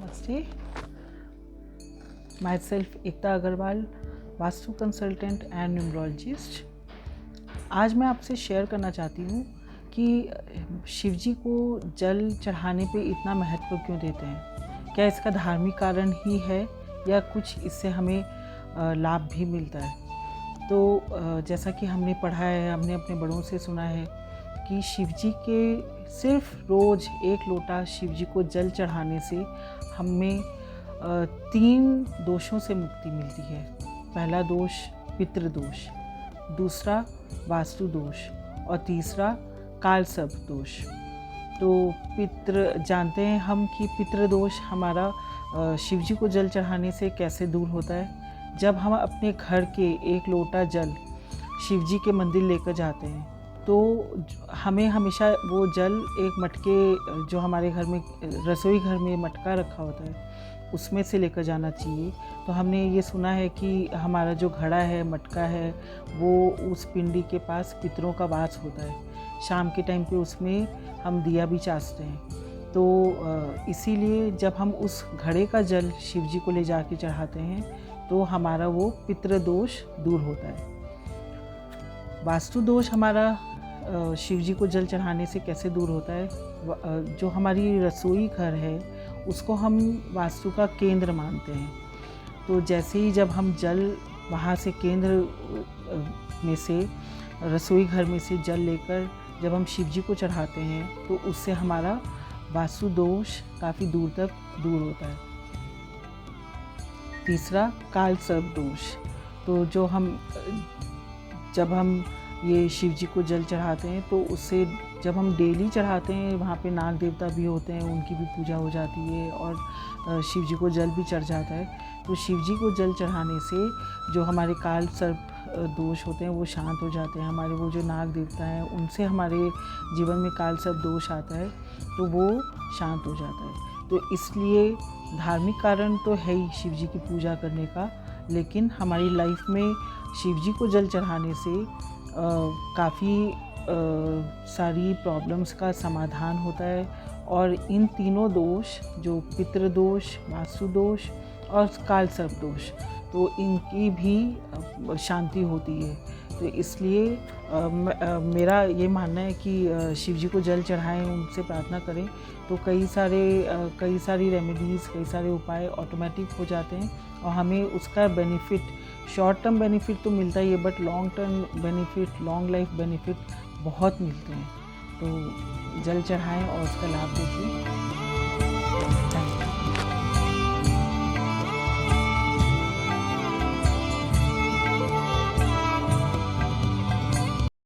Namaste. Myself Ekta Agrawal, vastu consultant and numerologist. आज मैं आपसे शेयर करना चाहती हूँ कि शिव जी को जल चढ़ाने पे इतना महत्व क्यों देते हैं। क्या इसका धार्मिक कारण ही है या कुछ इससे हमें लाभ भी मिलता है। तो जैसा कि हमने पढ़ा है, हमने अपने बड़ों से सुना है कि शिव जी के सिर्फ रोज़ एक लोटा शिव जी को जल चढ़ाने से हमें 3 दोषों से मुक्ति मिलती है। पहला दोष पितृदोष, दूसरा वास्तु दोष और तीसरा कालसर्प दोष। तो पितृ जानते हैं हम कि पितृदोष हमारा शिव जी को जल चढ़ाने से कैसे दूर होता है। जब हम अपने घर के एक लोटा जल शिव जी के मंदिर लेकर जाते हैं तो हमें हमेशा वो जल एक मटके, जो हमारे घर में रसोई घर में मटका रखा होता है, उसमें से लेकर जाना चाहिए। तो हमने ये सुना है कि हमारा जो घड़ा है, मटका है, वो उस पिंडी के पास पितरों का वास होता है। शाम के टाइम पे उसमें हम दिया भी चासते हैं। तो इसीलिए जब हम उस घड़े का जल शिव जी को ले जाके चढ़ाते हैं तो हमारा वो पितृदोष दूर होता है। वास्तु दोष हमारा शिव जी को जल चढ़ाने से कैसे दूर होता है। जो हमारी रसोई घर है उसको हम वास्तु का केंद्र मानते हैं। तो जैसे ही जब हम जल वहाँ से केंद्र में से, रसोई घर में से जल लेकर जब हम शिव जी को चढ़ाते हैं तो उससे हमारा वास्तु दोष काफ़ी दूर तक दूर होता है। तीसरा कालसर्प दोष। तो जब हम ये शिव जी को जल चढ़ाते हैं तो उससे, जब हम डेली चढ़ाते हैं, वहाँ पे नाग देवता भी होते हैं, उनकी भी पूजा हो जाती है और शिव जी को जल भी चढ़ जाता है। तो शिव जी को जल चढ़ाने से जो हमारे कालसर्प दोष होते हैं वो शांत हो जाते हैं। हमारे वो जो नाग देवता हैं उनसे हमारे जीवन में कालसर्प दोष आता है तो वो शांत हो जाता है। तो इसलिए धार्मिक कारण तो है ही शिव जी की पूजा करने का, लेकिन हमारी लाइफ में शिव जी को जल चढ़ाने से काफ़ी सारी प्रॉब्लम्स का समाधान होता है। और इन तीनों दोष, जो पितृदोष, वास्तु दोष और कालसर्प दोष, तो इनकी भी शांति होती है। तो इसलिए मेरा ये मानना है कि शिव जी को जल चढ़ाएं, उनसे प्रार्थना करें तो कई सारी रेमेडीज़, कई सारे उपाय ऑटोमेटिक हो जाते हैं और हमें उसका बेनिफिट, शॉर्ट टर्म बेनिफिट तो मिलता ही है, but long term benefit, long life benefit बहुत मिलते हैं। तो जल चढ़ाएं और उसका लाभ देखिए।